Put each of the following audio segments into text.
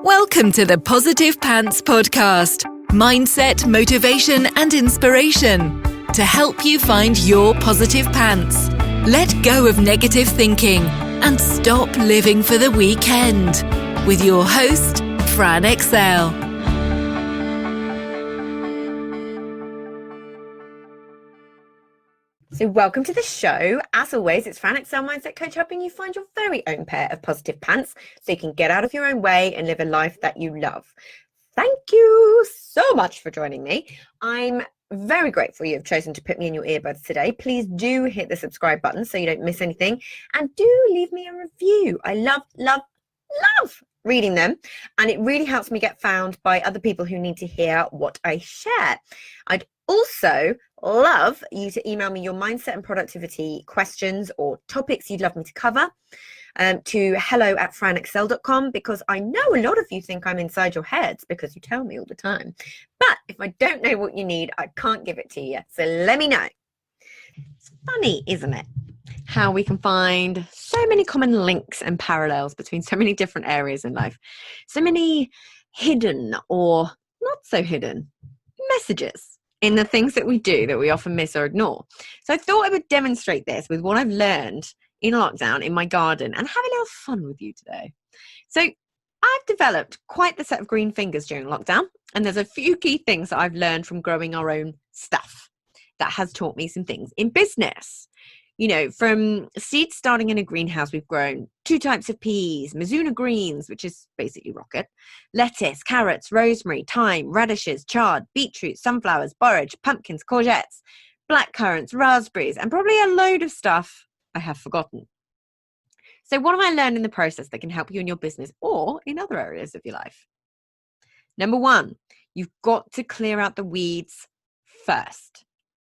Welcome to the Positive Pants Podcast. Mindset, motivation, and inspiration to help you find your positive pants. Let go of negative thinking and stop living for the weekend. With your host, Fran Excel. So welcome to the show. As always, it's Fran Excel Mindset Coach, helping you find your very own pair of positive pants so you can get out of your own way and live a life that you love. Thank you so much for joining me. I'm very grateful you've chosen to put me in your earbuds today. Please do hit the subscribe button so you don't miss anything, and do leave me a review. I love reading them, and it really helps me get found by other people who need to hear what I share. I'd also love you to email me your mindset and productivity questions or topics you'd love me to cover to hello@franexcel.com, because I know a lot of you think I'm inside your heads because you tell me all the time. But if I don't know what you need, I can't give it to you. So let me know. It's funny, isn't it? How we can find so many common links and parallels between so many different areas in life. So many hidden or not so hidden messages in the things that we do that we often miss or ignore. So I thought I would demonstrate this with what I've learned in lockdown in my garden and have a little fun with you today. So I've developed quite the set of green fingers during lockdown, and there's a few key things that I've learned from growing our own stuff that has taught me some things in business. You know, from seeds starting in a greenhouse, we've grown 2 types of peas, Mizuna greens, which is basically rocket, lettuce, carrots, rosemary, thyme, radishes, chard, beetroot, sunflowers, borage, pumpkins, courgettes, blackcurrants, raspberries, and probably a load of stuff I have forgotten. So what have I learned in the process that can help you in your business or in other areas of your life? Number 1, you've got to clear out the weeds first.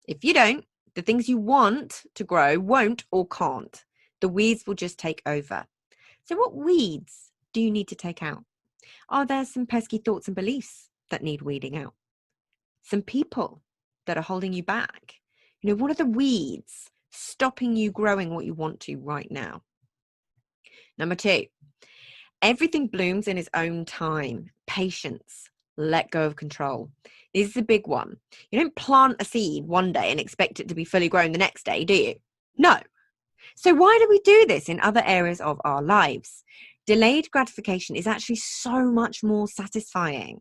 If you don't, the things you want to grow won't or can't. The weeds will just take over. So what weeds do you need to take out? Are there some pesky thoughts and beliefs that need weeding out? Some people that are holding you back? You know, what are the weeds stopping you growing what you want to right now? Number 2, everything blooms in its own time. Patience. Let go of control. This is a big one. You don't plant a seed one day and expect it to be fully grown the next day, do you? No. So why do we do this in other areas of our lives? Delayed gratification is actually so much more satisfying.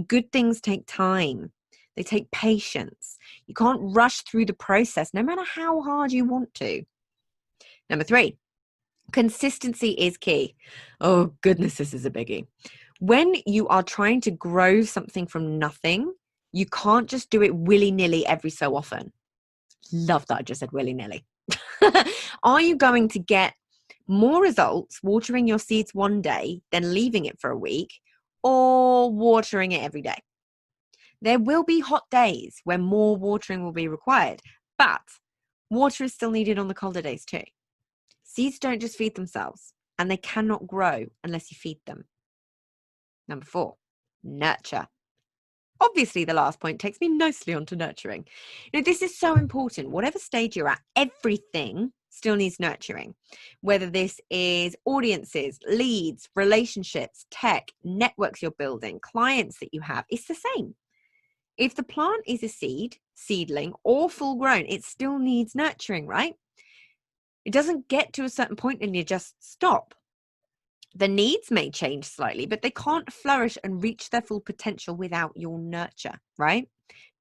Good things take time. They take patience. You can't rush through the process no matter how hard you want to. Number 3, consistency is key. Oh goodness, this is a biggie. When you are trying to grow something from nothing, you can't just do it willy-nilly every so often. Love that I just said willy-nilly. Are you going to get more results watering your seeds one day than leaving it for a week, or watering it every day? There will be hot days when more watering will be required, but water is still needed on the colder days too. Seeds don't just feed themselves, and they cannot grow unless you feed them. Number 4, nurture. Obviously, the last point takes me nicely onto nurturing. You know, this is so important. Whatever stage you're at, everything still needs nurturing. Whether this is audiences, leads, relationships, tech, networks you're building, clients that you have, it's the same. If the plant is a seed, seedling, or full grown, it still needs nurturing, right? It doesn't get to a certain point and you just stop. The needs may change slightly, but they can't flourish and reach their full potential without your nurture, right?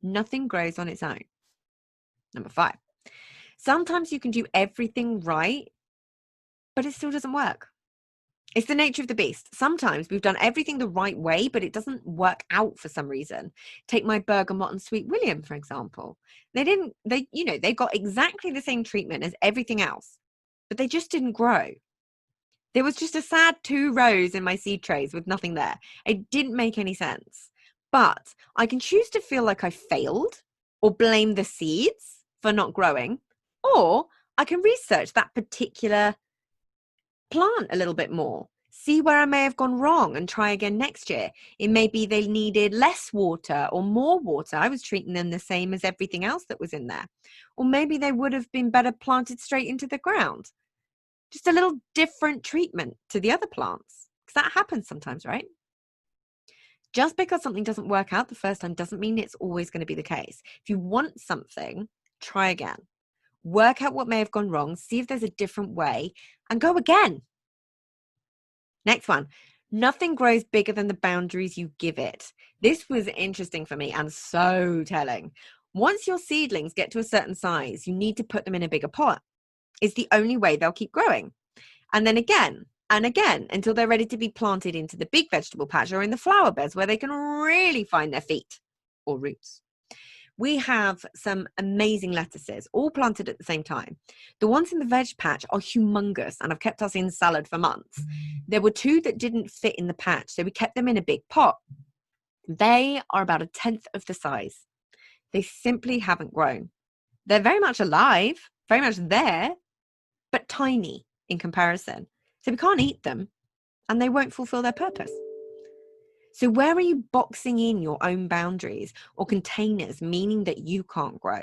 Nothing grows on its own. Number 5, sometimes you can do everything right, but it still doesn't work. It's the nature of the beast. Sometimes we've done everything the right way, but it doesn't work out for some reason. Take my bergamot and sweet William, for example. They got exactly the same treatment as everything else, but they just didn't grow. There was just a sad 2 rows in my seed trays with nothing there. It didn't make any sense. But I can choose to feel like I failed or blame the seeds for not growing, or I can research that particular plant a little bit more, see where I may have gone wrong and try again next year. It may be they needed less water or more water. I was treating them the same as everything else that was in there. Or maybe they would have been better planted straight into the ground. Just a little different treatment to the other plants, because that happens sometimes, right? Just because something doesn't work out the first time doesn't mean it's always going to be the case. If you want something, try again. Work out what may have gone wrong, see if there's a different way, and go again. Next one. Nothing grows bigger than the boundaries you give it. This was interesting for me and so telling. Once your seedlings get to a certain size, you need to put them in a bigger pot. It's the only way they'll keep growing. And then again and again until they're ready to be planted into the big vegetable patch or in the flower beds where they can really find their feet or roots. We have some amazing lettuces, all planted at the same time. The ones in the veg patch are humongous and have kept us in salad for months. There were 2 that didn't fit in the patch, so we kept them in a big pot. They are about 1/10 of the size. They simply haven't grown. They're very much alive, very much there, but tiny in comparison. So we can't eat them and they won't fulfill their purpose. So where are you boxing in your own boundaries or containers, meaning that you can't grow?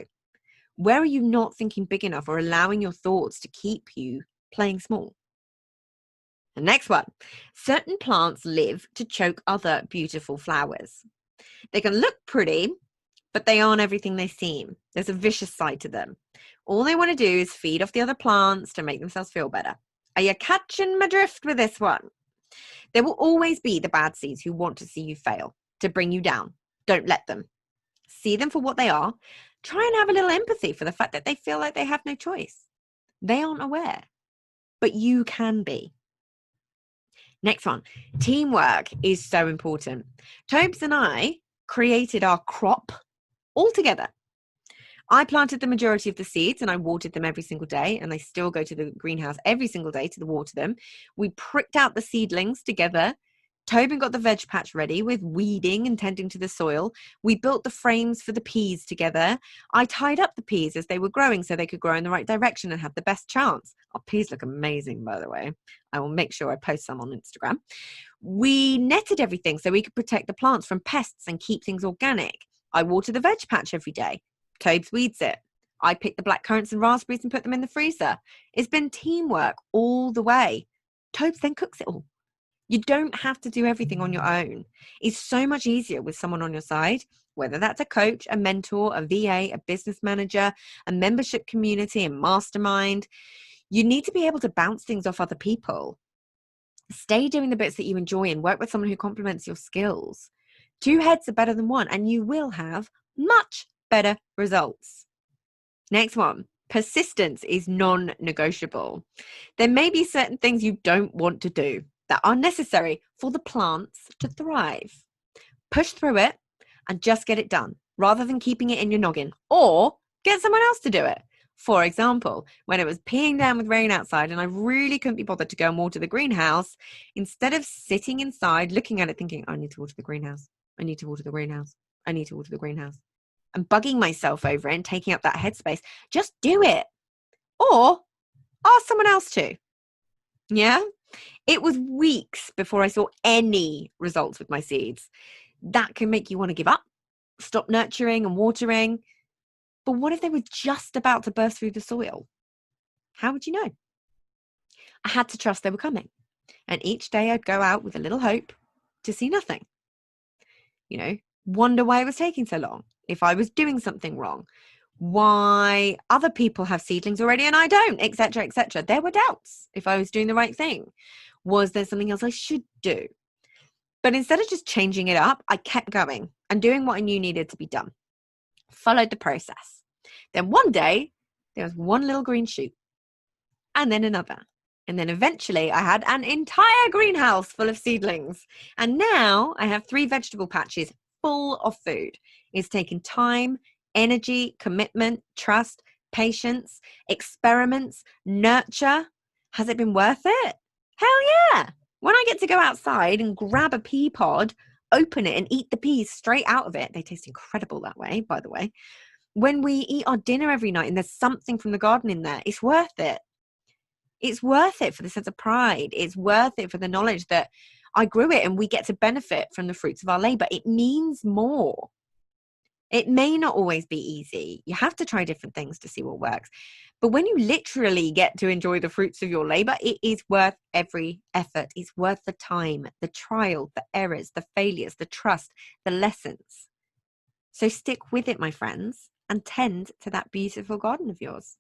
Where are you not thinking big enough or allowing your thoughts to keep you playing small? The next one, certain plants live to choke other beautiful flowers. They can look pretty, but they aren't everything they seem. There's a vicious side to them. All they want to do is feed off the other plants to make themselves feel better. Are you catching my drift with this one? There will always be the bad seeds who want to see you fail, to bring you down. Don't let them. See them for what they are. Try and have a little empathy for the fact that they feel like they have no choice. They aren't aware, but you can be. Next one, teamwork is so important. Tobes and I created our crop all together. I planted the majority of the seeds and I watered them every single day, and I still go to the greenhouse every single day to water them. We pricked out the seedlings together. Tobin got the veg patch ready with weeding and tending to the soil. We built the frames for the peas together. I tied up the peas as they were growing so they could grow in the right direction and have the best chance. Our peas look amazing, by the way. I will make sure I post some on Instagram. We netted everything so we could protect the plants from pests and keep things organic. I water the veg patch every day. Tobes weeds it. I pick the black currants and raspberries and put them in the freezer. It's been teamwork all the way. Tobes then cooks it all. You don't have to do everything on your own. It's so much easier with someone on your side, whether that's a coach, a mentor, a VA, a business manager, a membership community, a mastermind. You need to be able to bounce things off other people. Stay doing the bits that you enjoy and work with someone who complements your skills. 2 heads are better than 1, and you will have much better results. Next one, persistence is non-negotiable. There may be certain things you don't want to do that are necessary for the plants to thrive. Push through it and just get it done rather than keeping it in your noggin, or get someone else to do it. For example, when it was peeing down with rain outside and I really couldn't be bothered to go and water the greenhouse, instead of sitting inside looking at it thinking, I need to water the greenhouse, I need to water the greenhouse, I need to water the greenhouse, and bugging myself over it and taking up that headspace, just do it. Or ask someone else to. Yeah? It was weeks before I saw any results with my seeds. That can make you want to give up, stop nurturing and watering. But what if they were just about to burst through the soil? How would you know? I had to trust they were coming. And each day I'd go out with a little hope to see nothing. Wonder why it was taking so long. If I was doing something wrong, why other people have seedlings already and I don't, etc., etc. There were doubts if I was doing the right thing. Was there something else I should do? But instead of just changing it up, I kept going and doing what I knew needed to be done. Followed the process. Then one day, there was one little green shoot, and then another. And then eventually I had an entire greenhouse full of seedlings. And now I have 3 vegetable patches full of food. It's taken time, energy, commitment, trust, patience, experiments, nurture. Has it been worth it? Hell yeah. When I get to go outside and grab a pea pod, open it and eat the peas straight out of it. They taste incredible that way, by the way. When we eat our dinner every night and there's something from the garden in there, it's worth it. It's worth it for the sense of pride. It's worth it for the knowledge that I grew it and we get to benefit from the fruits of our labor. It means more. It may not always be easy. You have to try different things to see what works. But when you literally get to enjoy the fruits of your labor, it is worth every effort. It's worth the time, the trial, the errors, the failures, the trust, the lessons. So stick with it, my friends, and tend to that beautiful garden of yours.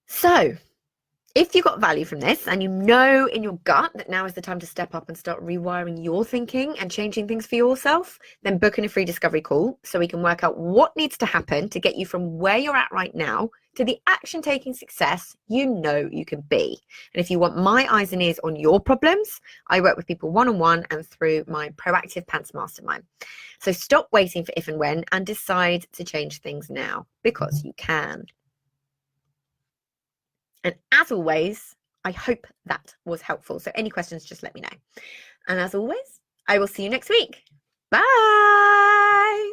So, if you got value from this and you know in your gut that now is the time to step up and start rewiring your thinking and changing things for yourself, then book in a free discovery call so we can work out what needs to happen to get you from where you're at right now to the action-taking success you know you can be. And if you want my eyes and ears on your problems, I work with people one-on-one and through my Proactive Pants Mastermind. So stop waiting for if and when and decide to change things now, because you can. And as always, I hope that was helpful. So any questions, just let me know. And as always, I will see you next week. Bye.